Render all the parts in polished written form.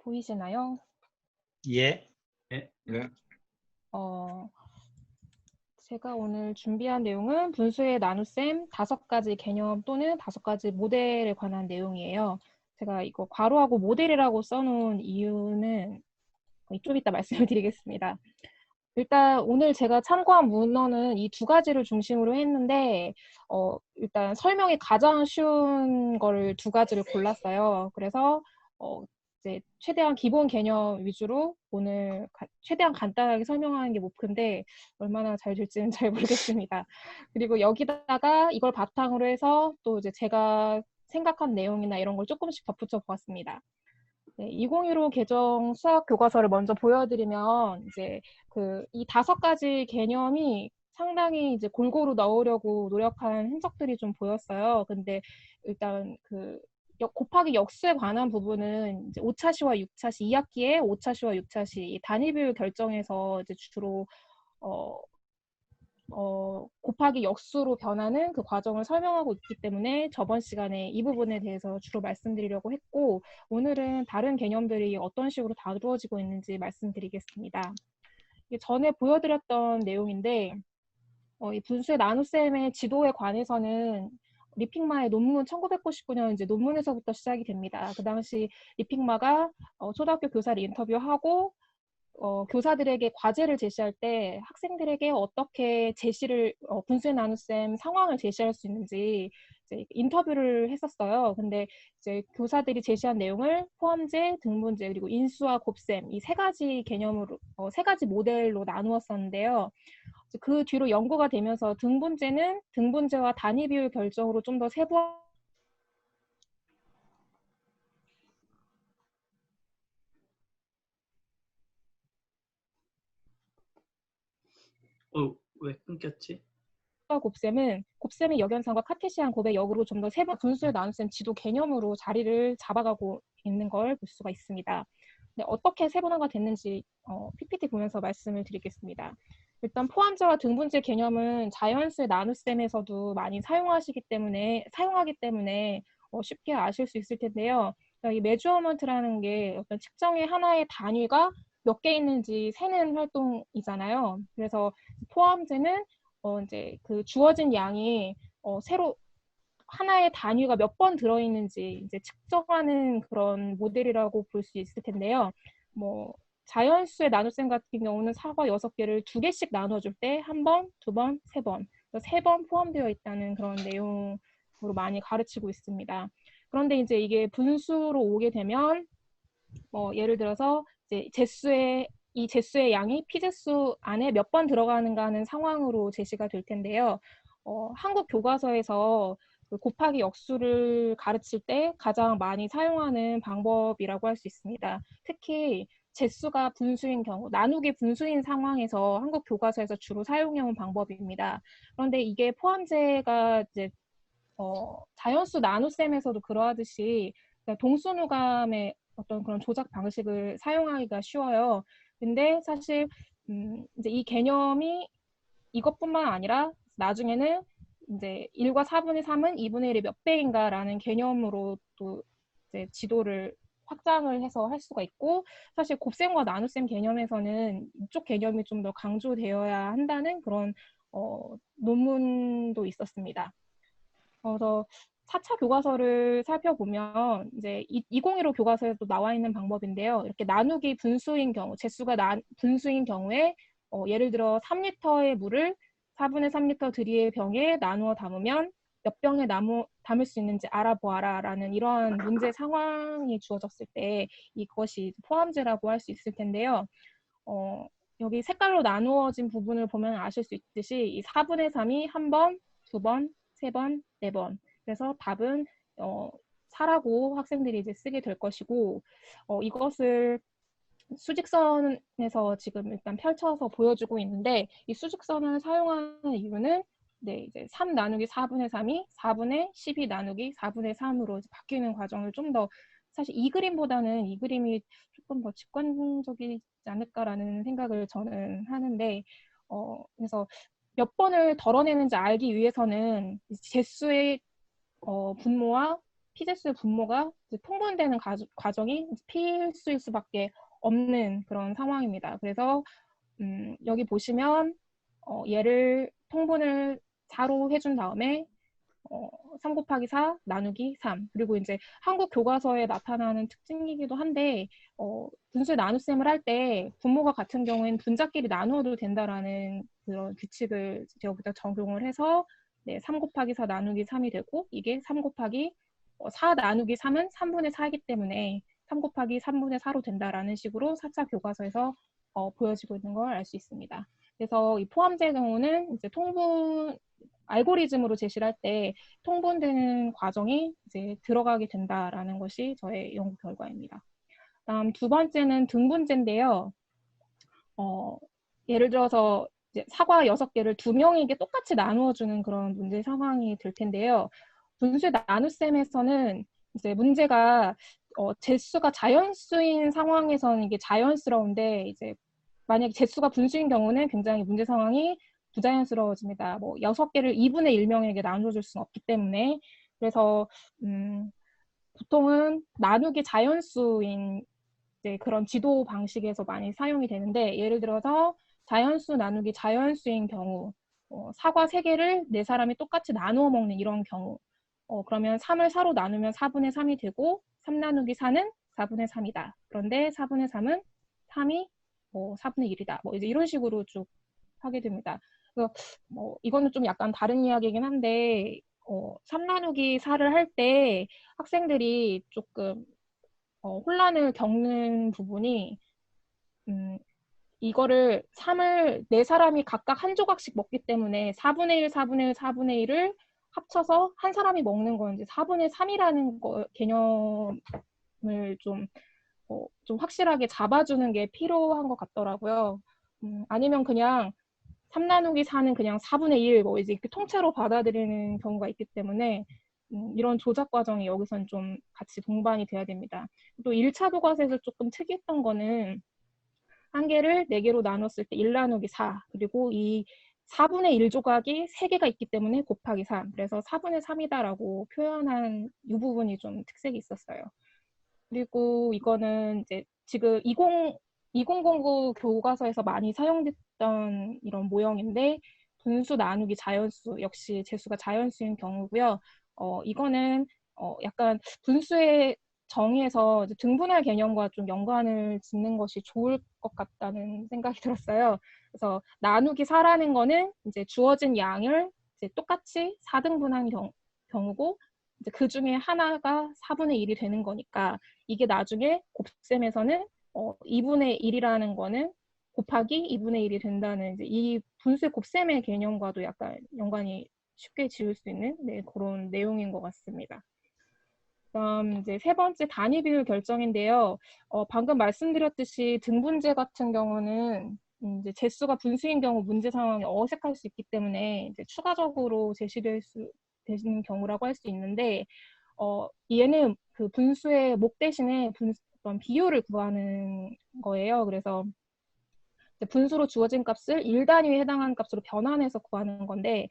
보이시나요? 예. 네. 네. 어, 제가 오늘 준비한 내용은 분수의 나눗셈 5가지 개념 또는 5가지 모델에 관한 내용이에요. 제가 이거 괄호하고 모델이라고 써놓은 이유는 좀 이따 말씀을 드리겠습니다. 일단 오늘 제가 참고한 문헌은 이 2가지를 중심으로 했는데 일단 설명이 가장 쉬운 거를 2가지를 골랐어요. 그래서 이제 최대한 기본 개념 위주로 오늘 최대한 간단하게 설명하는 게 목표인데 얼마나 잘 될지는 잘 모르겠습니다. 그리고 여기다가 이걸 바탕으로 해서 또 이제 제가 생각한 내용이나 이런 걸 조금씩 덧붙여 보았습니다. 네, 2015 개정 수학 교과서를 먼저 보여드리면 이제 이 5가지 개념이 상당히 이제 골고루 넣으려고 노력한 흔적들이 좀 보였어요. 근데 일단 곱하기 역수에 관한 부분은 이제 5차시와 6차시 2학기에 5차시와 6차시 단위비율 결정에서 이제 주로 곱하기 역수로 변하는 그 과정을 설명하고 있기 때문에 저번 시간에 이 부분에 대해서 주로 말씀드리려고 했고, 오늘은 다른 개념들이 어떤 식으로 다루어지고 있는지 말씀드리겠습니다. 이게 전에 보여드렸던 내용인데, 이 분수의 나눗셈의 지도에 관해서는 리핑마의 논문 1999년 이제 논문에서부터 시작이 됩니다. 그 당시 리핑마가 초등학교 교사를 인터뷰하고 교사들에게 과제를 제시할 때 학생들에게 어떻게 분수의 나눗셈 상황을 제시할 수 있는지 이제 인터뷰를 했었어요. 근데 이제 교사들이 제시한 내용을 포함제, 등분제, 그리고 인수와 곱셈 이 3가지 개념으로 3가지 모델로 나누었었는데요. 그 뒤로 연구가 되면서 등분제는 등분제와 단위 비율 결정으로 좀 더 세부화 왜 끊겼지? 곱셈의 역연상과 카테시안 곱의 역으로 좀 더 세부 분수의 나눗셈 지도 개념으로 자리를 잡아가고 있는 걸 볼 수가 있습니다. 근데 어떻게 세분화가 됐는지 PPT 보면서 말씀을 드리겠습니다. 일단 포함제와 등분제 개념은 자연수의 나눗셈에서도 많이 사용하기 때문에 쉽게 아실 수 있을 텐데요. 이 메주어먼트라는 게 어떤 측정의 하나의 단위가 몇 개 있는지 세는 활동이잖아요. 그래서 포함제는 이제 그 주어진 양이 새로 하나의 단위가 몇 번 들어있는지 이제 측정하는 그런 모델이라고 볼 수 있을 텐데요. 뭐 자연수의 나눗셈 같은 경우는 사과 6개를 2개씩 나눠줄 때 1번, 2번, 3번, 3번 포함되어 있다는 그런 내용으로 많이 가르치고 있습니다. 그런데 이제 이게 분수로 오게 되면 예를 들어서 이제 이 제수의 양이 피제수 안에 몇 번 들어가는가 하는 상황으로 제시가 될 텐데요. 한국 교과서에서 곱하기 역수를 가르칠 때 가장 많이 사용하는 방법이라고 할 수 있습니다. 특히 제수가 분수인 경우, 나누기 분수인 상황에서 한국 교과서에서 주로 사용해온 방법입니다. 그런데 이게 포함제가 이제 자연수 나눗셈에서도 그러하듯이 동수누감의 어떤 그런 조작 방식을 사용하기가 쉬워요. 근데 사실 이제 이 개념이 이것뿐만 아니라 나중에는 이제 1과 4분의 3은 2분의 1의 몇 배인가라는 개념으로 또 이제 지도를 확장을 해서 할 수가 있고, 사실 곱셈과 나눗셈 개념에서는 이쪽 개념이 좀 더 강조되어야 한다는 그런 논문도 있었습니다. 그래서 4차 교과서를 살펴보면 이제 2015 교과서에도 나와 있는 방법인데요. 이렇게 나누기 분수인 경우, 제수가 분수인 경우에 예를 들어 3리터의 물을 4분의 3리터 들이의 병에 나누어 담으면 몇 병에 담을 수 있는지 알아보아라 라는 이러한 문제 상황이 주어졌을 때 이것이 포함제라고 할 수 있을 텐데요. 여기 색깔로 나누어진 부분을 보면 아실 수 있듯이 이 4분의 3이 1번, 2번, 3번, 4번. 그래서 답은 4라고 학생들이 이제 쓰게 될 것이고, 이것을 수직선에서 지금 일단 펼쳐서 보여주고 있는데, 이 수직선을 사용하는 이유는 이제 3 나누기 4분의 3이 4분의 12 나누기 4분의 3으로 바뀌는 과정을 좀 더, 사실 이 그림보다는 이 그림이 조금 더 직관적이지 않을까라는 생각을 저는 하는데, 그래서 몇 번을 덜어내는지 알기 위해서는 제수의 분모와 피제수의 분모가 이제 통분되는 과정이 필수일 수밖에 없는 그런 상황입니다. 그래서 여기 보시면 얘를 통분을 4로 해준 다음에 3 곱하기 4 나누기 3. 그리고 이제 한국 교과서에 나타나는 특징이기도 한데 분수의 나눗셈을 할 때 분모가 같은 경우에는 분자끼리 나누어도 된다라는 그런 규칙을 제가 여기다 적용을 해서 네, 3 곱하기 4 나누기 3이 되고 이게 3 곱하기 4 나누기 3은 3분의 4이기 때문에 3 곱하기 3분의 4로 된다라는 식으로 4차 교과서에서 보여지고 있는 걸 알 수 있습니다. 그래서 이 포함제의 경우는 이제 통분 알고리즘으로 제시를 할 때 통분되는 과정이 이제 들어가게 된다라는 것이 저의 연구 결과입니다. 다음 두 번째는 등분제인데요. 예를 들어서 이제 사과 6개를 2명에게 똑같이 나누어주는 그런 문제 상황이 될 텐데요. 분수의 나눗셈에서는 이제 문제가 재수가 자연수인 상황에서는 이게 자연스러운데 이제 만약에 재수가 분수인 경우는 굉장히 문제 상황이 부자연스러워집니다. 뭐 6개를 2분의 1명에게 나눠줄 수는 없기 때문에 그래서 보통은 나누기 자연수인 이제 그런 지도 방식에서 많이 사용이 되는데 예를 들어서 자연수 나누기 자연수인 경우 사과 3개를 4사람이 똑같이 나누어 먹는 이런 경우 그러면 3을 4로 나누면 4분의 3이 되고 3 나누기 4는 4분의 3이다. 그런데 4분의 3은 3이 4분의 1이다. 뭐 이제 이런 식으로 쭉 하게 됩니다. 그래서 이거는 좀 약간 다른 이야기이긴 한데 3 나누기 4를 할 때 학생들이 조금 혼란을 겪는 부분이 이거를 3을 4사람이 각각 한 조각씩 먹기 때문에 4분의 1, 4분의 1, 4분의 1을 합쳐서 한 사람이 먹는 건 이제 4분의 3이라는 개념을 좀 확실하게 잡아주는 게 필요한 것 같더라고요. 아니면 그냥 3 나누기 4는 그냥 4분의 1, 뭐 이제 이렇게 통째로 받아들이는 경우가 있기 때문에 이런 조작 과정이 여기선 좀 같이 동반이 돼야 됩니다. 또 1차 교과서에서 조금 특이했던 거는 한 개를 4개로 나눴을 때 1 나누기 4, 그리고 이 4분의 1 조각이 3개가 있기 때문에 곱하기 3, 그래서 4분의 3이다라고 표현한 이 부분이 좀 특색이 있었어요. 그리고 이거는 이제 지금 2009 교과서에서 많이 사용됐던 이런 모형인데 분수 나누기 자연수, 역시 재수가 자연수인 경우고요. 이거는 약간 분수의 정의에서 이제 등분할 개념과 좀 연관을 짓는 것이 좋을 것 같다는 생각이 들었어요. 그래서 나누기 4라는 거는 이제 주어진 양을 이제 똑같이 4등분한 경우고 이제 그 중에 하나가 4분의 1이 되는 거니까 이게 나중에 곱셈에서는 2분의 1이라는 거는 곱하기 2분의 1이 된다는 이제 이 분수의 곱셈의 개념과도 약간 연관이 쉽게 지을 수 있는 그런 내용인 것 같습니다. 그다음 이제 세 번째 단위 비율 결정인데요. 방금 말씀드렸듯이 등분제 같은 경우는 이제 재수가 분수인 경우 문제 상황이 어색할 수 있기 때문에 이제 추가적으로 제시될 수 되는 경우라고 할 수 있는데 얘는 그 분수의 목 대신에 어떤 비율을 구하는 거예요. 그래서 분수로 주어진 값을 1단위에 해당하는 값으로 변환해서 구하는 건데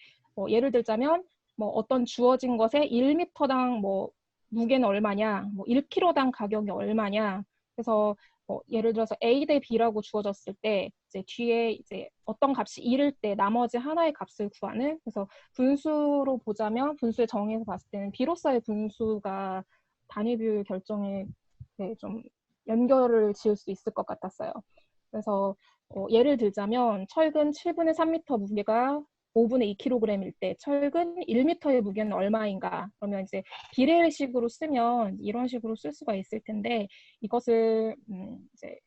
예를 들자면 뭐 어떤 주어진 것에 1m당 뭐 무게는 얼마냐, 뭐 1kg당 가격이 얼마냐. 그래서 예를 들어서 A 대 B라고 주어졌을 때 이제 뒤에 이제 어떤 값이 1일 때 나머지 하나의 값을 구하는, 그래서 분수로 보자면 분수의 정의에서 봤을 때는 B로서의 분수가 단위 비율 결정에 좀 연결을 지을 수 있을 것 같았어요. 그래서 예를 들자면 철근 7분의 3m 무게가 5분의 2kg일 때 철근 1m의 무게는 얼마인가? 그러면 이제 비례식으로 쓰면 이런 식으로 쓸 수가 있을 텐데 이것을 이제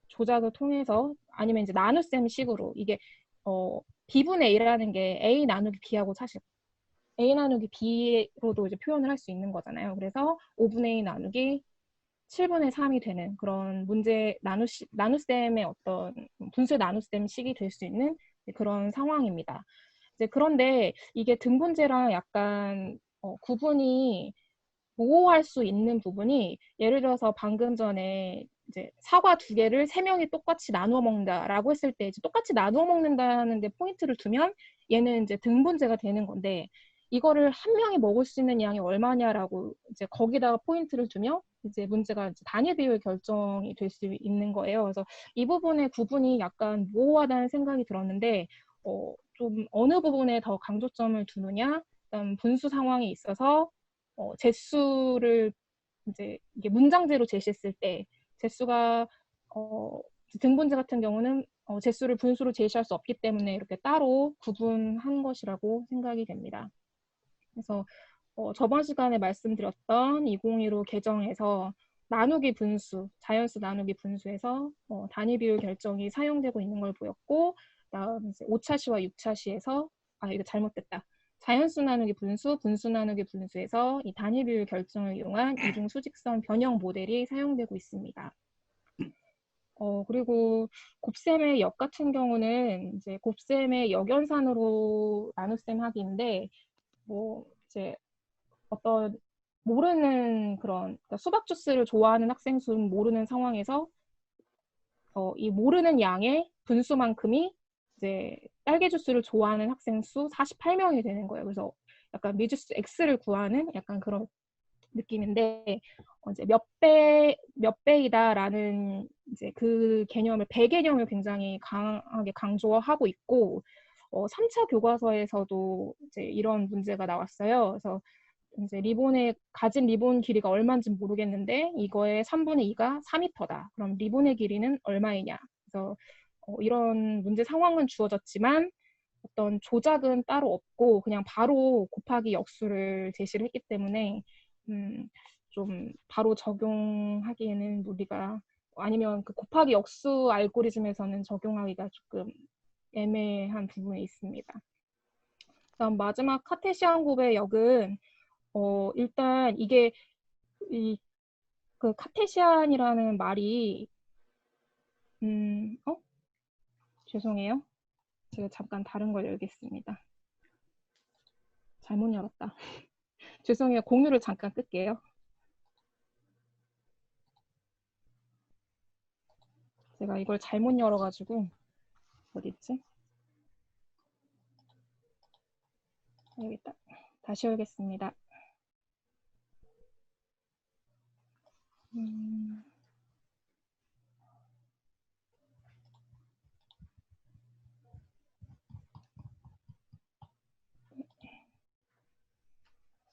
조작을 통해서 아니면 이제 나눗셈 식으로 이게 B분의 A라는 게 A 나누기 B하고 사실 A 나누기 B로도 이제 표현을 할 수 있는 거잖아요. 그래서 5분의 2 나누기 7분의 3이 되는 그런 문제 나눗셈의 어떤 분수의 나눗셈식이 될 수 있는 그런 상황입니다. 이제 그런데 이게 등분제랑 약간 구분이 모호할 수 있는 부분이 예를 들어서 방금 전에 이제 사과 2개를 3명이 똑같이 나누어 먹는다라고 했을 때 이제 똑같이 나누어 먹는다는데 포인트를 두면 얘는 이제 등분제가 되는 건데 이거를 한 명이 먹을 수 있는 양이 얼마냐라고 이제 거기다가 포인트를 두면 이제 문제가 이제 단위 비율 결정이 될 수 있는 거예요. 그래서 이 부분의 구분이 약간 모호하다는 생각이 들었는데 좀 어느 부분에 더 강조점을 두느냐, 그다음 분수 상황에 있어서 재수를 이제 이게 문장제로 제시했을 때 재수가 등분제 같은 경우는 재수를 분수로 제시할 수 없기 때문에 이렇게 따로 구분한 것이라고 생각이 됩니다. 그래서 저번 시간에 말씀드렸던 2015 개정에서 나누기 분수, 자연수 나누기 분수에서 단위 비율 결정이 사용되고 있는 걸 보였고, 그다음 이제 5차 시와 6차 시에서 이거 잘못됐다. 자연수 나누기 분수, 분수 나누기 분수에서 이 단위 비율 결정을 이용한 이중 수직선 변형 모델이 사용되고 있습니다. 그리고 곱셈의 역 같은 경우는 이제 곱셈의 역연산으로 나눗셈 하기인데, 뭐 이제 어떤 모르는 그런 그러니까 수박 주스를 좋아하는 학생 수는 모르는 상황에서 이 모르는 양의 분수만큼이 이제 딸기 주스를 좋아하는 학생 수 48명이 되는 거예요. 그래서 약간 미지수 x를 구하는 약간 그런 느낌인데 이제 몇 배이다라는 이제 그 개념을 배 개념을 굉장히 강하게 강조하고 있고 3차 교과서에서도 이제 이런 문제가 나왔어요. 그래서 이제 리본의 가진 리본 길이가 얼마인지 모르겠는데 이거의 3분의 2가 4m다. 그럼 리본의 길이는 얼마이냐? 그래서 이런 문제 상황은 주어졌지만 어떤 조작은 따로 없고 그냥 바로 곱하기 역수를 제시를 했기 때문에 좀 바로 적용하기에는 무리가 아니면 그 곱하기 역수 알고리즘에서는 적용하기가 조금 애매한 부분이 있습니다. 그다음 마지막 카테시안 곱의 역은 일단 이게 그 카테시안이라는 말이 죄송해요. 제가 잠깐 다른 걸 열겠습니다. 잘못 열었다. 죄송해요. 공유를 잠깐 끌게요. 제가 이걸 잘못 열어가지고 어디 있지? 여기 있다. 다시 열겠습니다.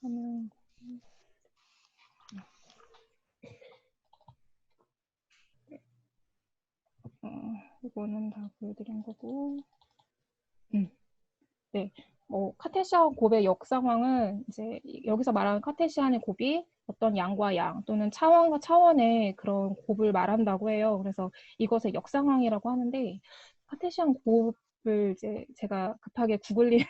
화면 이거는 다 보여드린 거고 네, 카테시안 곱의 역 상황은 이제 여기서 말하는 카테시안의 곱이 어떤 양과 양 또는 차원과 차원의 그런 곱을 말한다고 해요. 그래서 이것을 역 상황이라고 하는데 카테시안 곱을 이제 제가 급하게 구글링을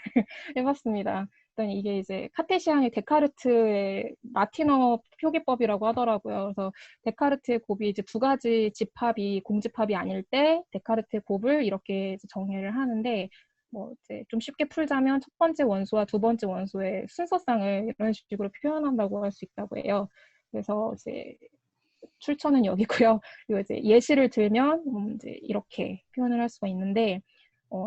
해봤습니다. 그랬더니 이게 이제 카테시안이 데카르트의 마티너 표기법이라고 하더라고요. 그래서 데카르트의 곱이 이제 두 가지 집합이 공집합이 아닐 때 데카르트의 곱을 이렇게 정의를 하는데 뭐 이제 좀 쉽게 풀자면 첫 번째 원소와 두 번째 원소의 순서상을 이런 식으로 표현한다고 할 수 있다고 해요. 그래서 이제 출처는 여기고요. 그리고 이제 예시를 들면 이제 이렇게 표현을 할 수가 있는데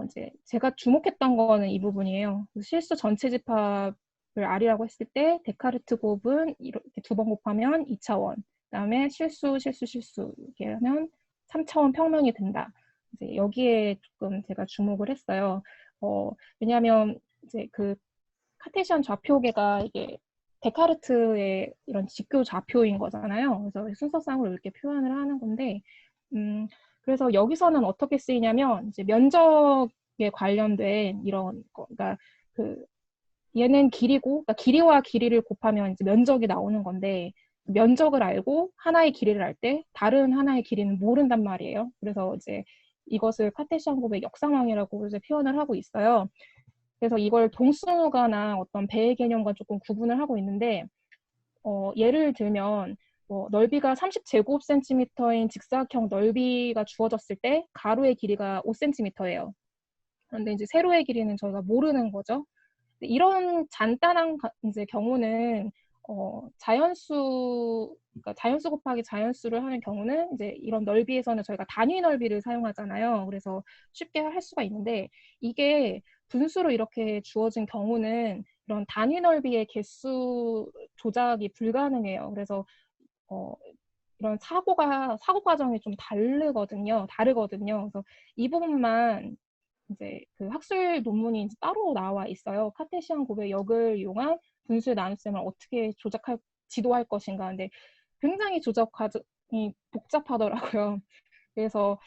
이제 제가 주목했던 거는 이 부분이에요. 실수 전체 집합을 R이라고 했을 때 데카르트 곱은 이렇게 두 번 곱하면 2차원, 그다음에 실수 이렇게 하면 3차원 평면이 된다. 이제 여기에 조금 제가 주목을 했어요. 왜냐하면 이제 그 카테시안 좌표계가 이게 데카르트의 이런 직교 좌표인 거잖아요. 그래서 순서상으로 이렇게 표현을 하는 건데, 그래서 여기서는 어떻게 쓰이냐면 이제 면적에 관련된 이런 거, 그러니까 그 얘는 길이고, 그러니까 길이와 길이를 곱하면 이제 면적이 나오는 건데 면적을 알고 하나의 길이를 알 때 다른 하나의 길이는 모른단 말이에요. 그래서 이제 이것을 카테시안 곱의 역상황이라고 이제 표현을 하고 있어요. 그래서 이걸 동수무가나 어떤 배의 개념과 조금 구분을 하고 있는데 예를 들면 넓이가 30제곱센티미터인 직사각형 넓이가 주어졌을 때 가로의 길이가 5cm예요. 그런데 이제 세로의 길이는 저희가 모르는 거죠. 이런 간단한 이제 경우는 그러니까 자연수 곱하기 자연수를 하는 경우는 이제 이런 넓이에서는 저희가 단위 넓이를 사용하잖아요. 그래서 쉽게 할 수가 있는데 이게 분수로 이렇게 주어진 경우는 이런 단위 넓이의 개수 조작이 불가능해요. 그래서 이런 사고 과정이 좀 다르거든요. 그래서 이 부분만 이제 그 학술 논문이 이제 따로 나와 있어요. 카테시안 곱의 역을 이용한 분수의 나눗셈을 어떻게 지도할 것인가. 근데 굉장히 조작 과정이 복잡하더라고요. 그래서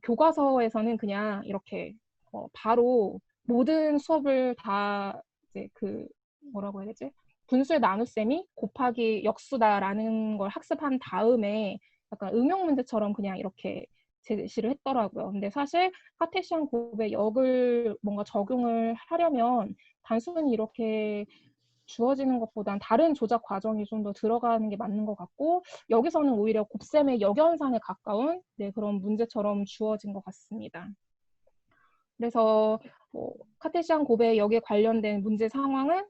교과서에서는 그냥 이렇게 바로 모든 수업을 다 이제 그 뭐라고 해야 되지? 분수의 나눗셈이 곱하기 역수다라는 걸 학습한 다음에 약간 응용 문제처럼 그냥 이렇게 제시를 했더라고요. 근데 사실 카테시안 곱의 역을 뭔가 적용을 하려면 단순히 이렇게 주어지는 것보단 다른 조작 과정이 좀 더 들어가는 게 맞는 것 같고, 여기서는 오히려 곱셈의 역연상에 가까운 그런 문제처럼 주어진 것 같습니다. 그래서 카테시안 곱의 역에 관련된 문제 상황은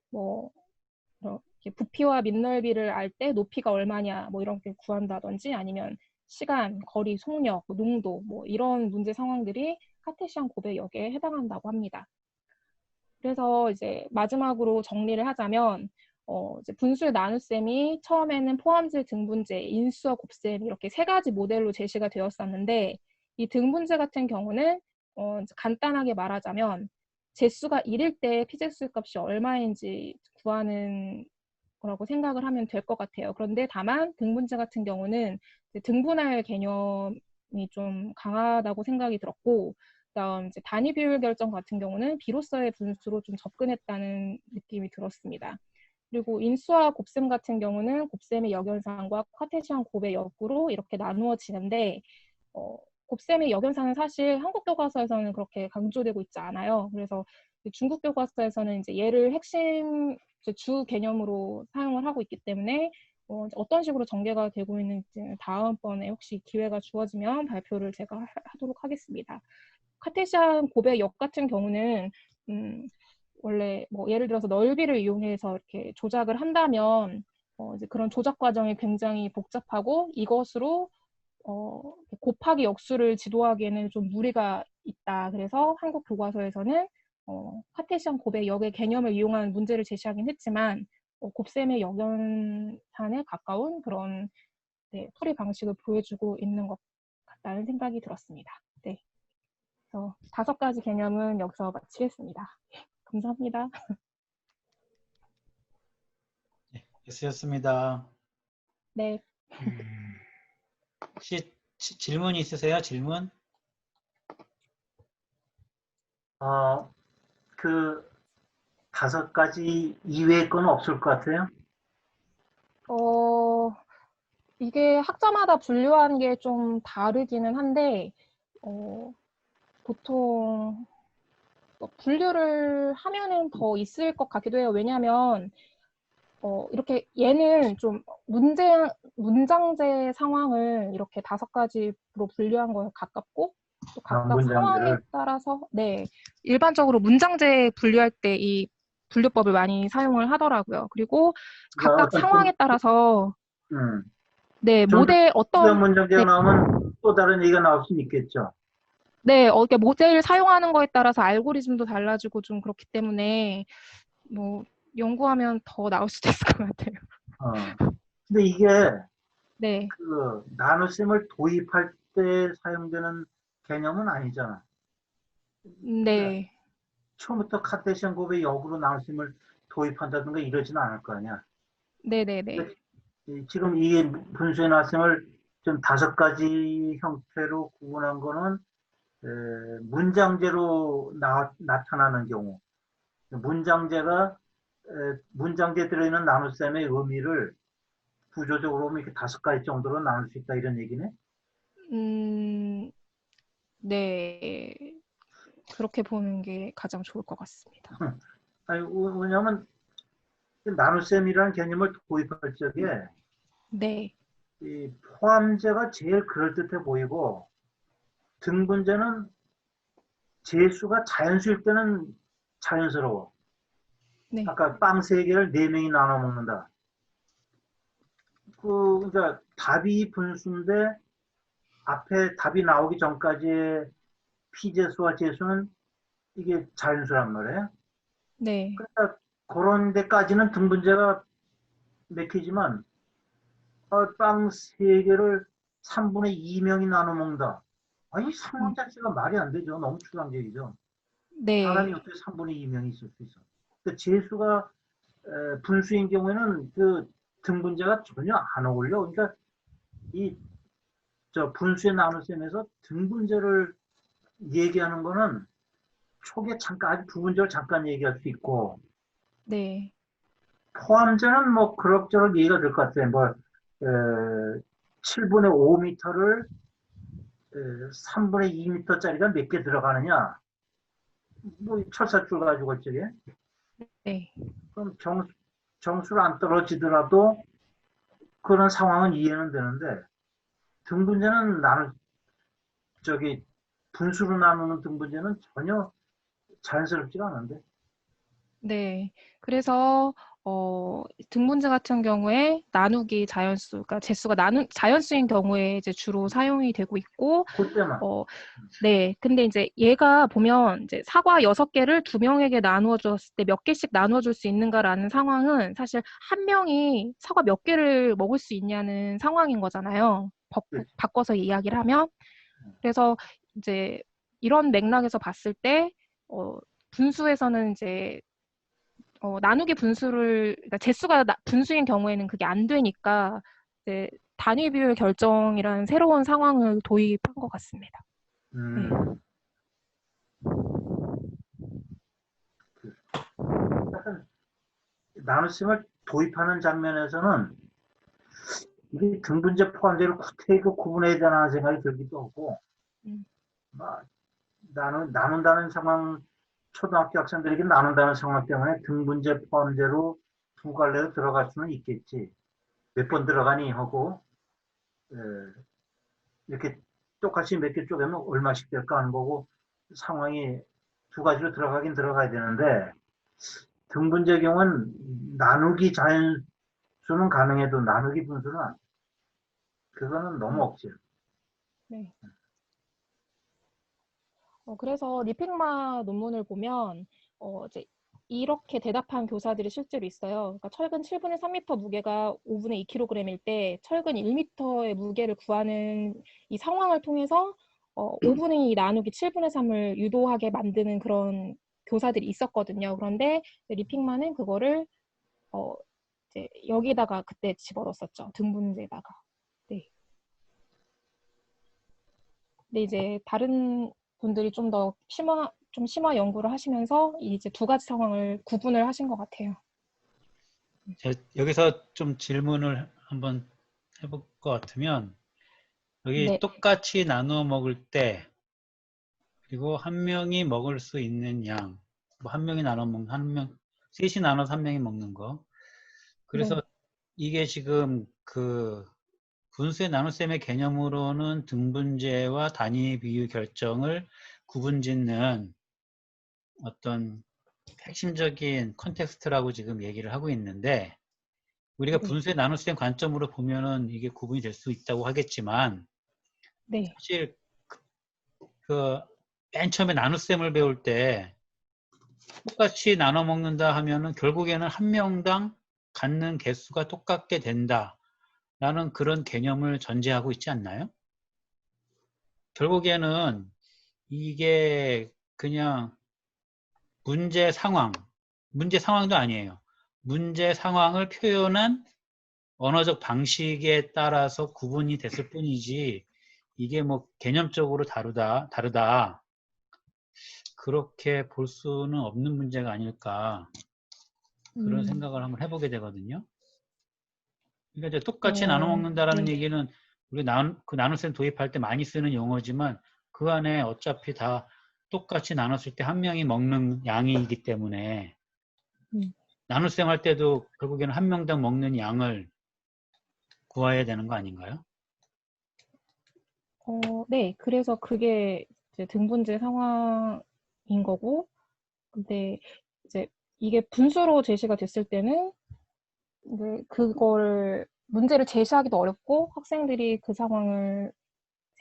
이렇게 부피와 밑넓이를 알 때 높이가 얼마냐 이런 게 구한다든지, 아니면 시간, 거리, 속력, 농도 이런 문제 상황들이 카테시안 곱의 역에 해당한다고 합니다. 그래서 이제 마지막으로 정리를 하자면 이제 분수의 나눗셈이 처음에는 포함질, 등분제, 인수와 곱셈 이렇게 세 가지 모델로 제시가 되었었는데, 이 등분제 같은 경우는 이제 간단하게 말하자면 제수가 1일 때 피제수 값이 얼마인지 구하는 거라고 생각을 하면 될 것 같아요. 그런데 다만 등분제 같은 경우는 등분할 개념이 좀 강하다고 생각이 들었고, 그다음 이제 단위 비율 결정 같은 경우는 비로서의 분수로 좀 접근했다는 느낌이 들었습니다. 그리고 인수와 곱셈 같은 경우는 곱셈의 역연상과 카테시안 곱의 역으로 이렇게 나누어지는데, 곱셈의 역연상은 사실 한국 교과서에서는 그렇게 강조되고 있지 않아요. 그래서 중국 교과서에서는 이제 얘를 핵심 주 개념으로 사용을 하고 있기 때문에 어떤 식으로 전개가 되고 있는지는 다음번에 혹시 기회가 주어지면 발표를 제가 하도록 하겠습니다. 카테시안 곱의 역 같은 경우는 원래 예를 들어서 넓이를 이용해서 이렇게 조작을 한다면 이제 그런 조작 과정이 굉장히 복잡하고, 이것으로 곱하기 역수를 지도하기에는 좀 무리가 있다. 그래서 한국 교과서에서는 카테시안 곱의 역의 개념을 이용한 문제를 제시하긴 했지만 곱셈의 역연산에 가까운 그런 풀이 방식을 보여주고 있는 것 같다는 생각이 들었습니다. 네. 그래서 5가지 개념은 여기서 마치겠습니다. 감사합니다. 네, S였습니다. 네. 혹시 질문 있으세요? 질문? 그 5가지 이외의 건 없을 것 같아요. 이게 학자마다 분류하는 게 좀 다르기는 한데, 보통 분류를 하면은 더 있을 것 같기도 해요. 왜냐하면 이렇게 얘는 좀 문장제 상황을 이렇게 5가지로 분류한 거에 가깝고, 또 각각 상황에 문장들을. 따라서 일반적으로 문장제 분류할 때 이 분류법을 많이 사용을 하더라고요. 그리고 각각 어떤 좀, 상황에 따라서 좀 더 모델 특수한 어떤 문장제가 나오면 또 다른 얘기가 나올 수는 있겠죠. 이렇게 모델 사용하는 거에 따라서 알고리즘도 달라지고 좀 그렇기 때문에 연구하면 더 나올 수도 있을 것 같아요. 근데 이게 네. 그 나눗셈을 도입할 때 사용되는 개념은 아니잖아. 그러니까 네. 처음부터 카테시안 곱의 역으로 나눗셈을 도입한다든가 이러지는 않을 거 아니야. 네네네. 지금 이 분수의 나눗셈을 좀 5가지 형태로 구분한 거는 문장제로 나타나는 경우, 문장제에 들어있는 나눗셈의 의미를 구조적으로 보면 이렇게 5가지 정도로 나눌 수 있다 이런 얘기네. 네. 그렇게 보는 게 가장 좋을 것 같습니다. 아니, 왜냐하면 나눗셈이라는 개념을 도입할 적에 네. 이 포함제가 제일 그럴듯해 보이고, 등분제는 제수가 자연수일 때는 자연스러워. 네. 아까 빵 3개를 4명이 나눠 먹는다. 그러니까 답이 분수인데 앞에 답이 나오기 전까지의 피제수와 제수는 이게 자연수란 말이에요. 네. 그러니까 그런 데까지는 등분제가 맥히지만 빵 3개를 3분의 2명이 나눠 먹는다. 이 상황 자체가 말이 안 되죠. 너무 추상적이죠. 사람이 네, 어떻게 3분의 2명이 있을 수 있어. 그 재수가 분수인 경우에는 그 등분제가 전혀 안 어울려. 그러니까 이 분수의 나눗셈에서 등분제를 얘기하는 거는 초기에 잠깐 아주 부분적으로 잠깐 얘기할 수 있고 네, 포함제는 뭐 그럭저럭 이해가 될 것 같아요. 뭐 7분의 5m를 3분의 2m짜리가 몇 개 들어가느냐? 뭐 철사줄 가지고 저게 네, 그럼 정수를 안 떨어지더라도 그런 상황은 이해는 되는데 등분제는 나는 저기 분수로 나누는 등분제는 전혀 자연스럽지가 않은데. 네. 그래서 등분제 같은 경우에 나누기 자연수, 그러니까 재수가 자연수인 경우에 이제 주로 사용이 되고 있고, 그때만. 네. 근데 이제 얘가 보면 이제 사과 6개를 2명에게 나누어 줬을 때 몇 개씩 나누어 줄 수 있는가라는 상황은 사실 한 명이 사과 몇 개를 먹을 수 있냐는 상황인 거잖아요. 바꿔서 이야기를 하면. 그래서 이제 이런 맥락에서 봤을 때, 분수에서는 이제 나누기 분수를, 그러니까 재수가 분수인 경우에는 그게 안 되니까 이제 단위 비율 결정이라는 새로운 상황을 도입한 것 같습니다. 네. 하여튼 나눗셈을 도입하는 장면에서는 이게 등분제 포함제를 구태히 구분해야 되나 생각이 들기도 하고 음, 막 나눈다는 상황 초등학교 학생들에게 나눈다는 상황 때문에 등분제 포함제로 두 갈래로 들어갈 수는 있겠지. 몇 번 들어가니 하고 이렇게 똑같이 몇 개 쪼개면 얼마씩 될까 하는 거고 상황이 두 가지로 들어가긴 들어가야 되는데 등분제 경우는 나누기 자연수는 가능해도 나누기 분수는 그거는 너무 음, 억지야. 네. 그래서 리핑마 논문을 보면 이제 이렇게 대답한 교사들이 실제로 있어요. 그러니까 철근 7분의 3m 무게가 5분의 2kg일 때 철근 1m의 무게를 구하는 이 상황을 통해서 5분의 2 나누기 7분의 3을 유도하게 만드는 그런 교사들이 있었거든요. 그런데 리핑마는 그거를 어, 이제 여기다가 그때 집어넣었었죠. 등분제에다가. 네. 근데 이제 다른 분들이 좀 더 심화 연구를 하시면서 이제 두 가지 상황을 구분을 하신 것 같아요. 여기서 좀 질문을 한번 해볼 것 같으면 여기 네, 똑같이 나누어 먹을 때 그리고 한 명이 먹을 수 있는 양, 뭐 한 명이 나눠 먹는 셋이 나눠서 한 명이 먹는 거. 그래서 네, 이게 지금 그 분수의 나눗셈의 개념으로는 등분제와 단위 비율 결정을 구분짓는 어떤 핵심적인 컨텍스트라고 지금 얘기를 하고 있는데 우리가 네, 분수의 나눗셈 관점으로 보면은 이게 구분이 될 수 있다고 하겠지만 네, 사실 그 맨 처음에 나눗셈을 배울 때 똑같이 나눠 먹는다 하면은 결국에는 한 명당 갖는 개수가 똑같게 된다 라는 그런 개념을 전제하고 있지 않나요? 결국에는 이게 그냥 문제 상황도 아니에요. 문제 상황을 표현한 언어적 방식에 따라서 구분이 됐을 뿐이지 이게 뭐 개념적으로 다르다 그렇게 볼 수는 없는 문제가 아닐까 그런 음, 생각을 한번 해보게 되거든요. 그러니까 이제 똑같이 나눠 먹는다라는 네, 얘기는 우리 그 나눗셈 도입할 때 많이 쓰는 용어지만 그 안에 어차피 다 똑같이 나눴을 때 한 명이 먹는 양이기 때문에 음, 나눗셈 할 때도 결국에는 한 명당 먹는 양을 구해야 되는 거 아닌가요? 네. 그래서 그게 이제 등분제 상황인 거고, 근데 이제 이게 분수로 제시가 됐을 때는 이제 그걸 문제를 제시하기도 어렵고 학생들이 그 상황을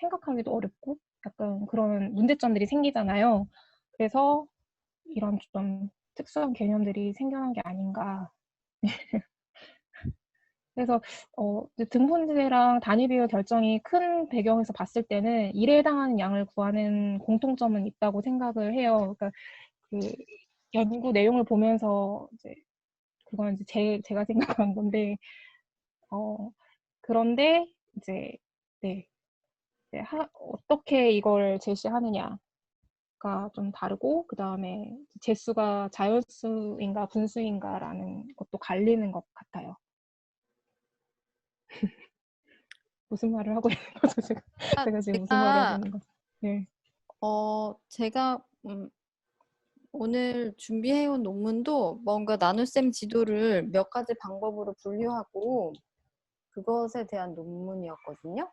생각하기도 어렵고 약간 그런 문제점들이 생기잖아요. 그래서 이런 좀 특수한 개념들이 생겨난 게 아닌가. 그래서 이제 등분제랑 단위 비율 결정이 큰 배경에서 봤을 때는 일에 해당하는 양을 구하는 공통점은 있다고 생각을 해요. 그러니까 그 연구 내용을 보면서 이제 그건 이제 제가 생각한 건데 그런데 이제 네, 어떻게 이걸 제시하느냐가 좀 다르고 그 다음에 재수가 자연수인가 분수인가라는 것도 갈리는 것 같아요. 무슨 말을 하고 있는 거죠, 제가? 제가 지금 무슨 말을 하고 제가 있는 거죠? 네. 제가 오늘 준비해온 논문도 뭔가 나눗셈 지도를 몇 가지 방법으로 분류하고 그것에 대한 논문이었거든요.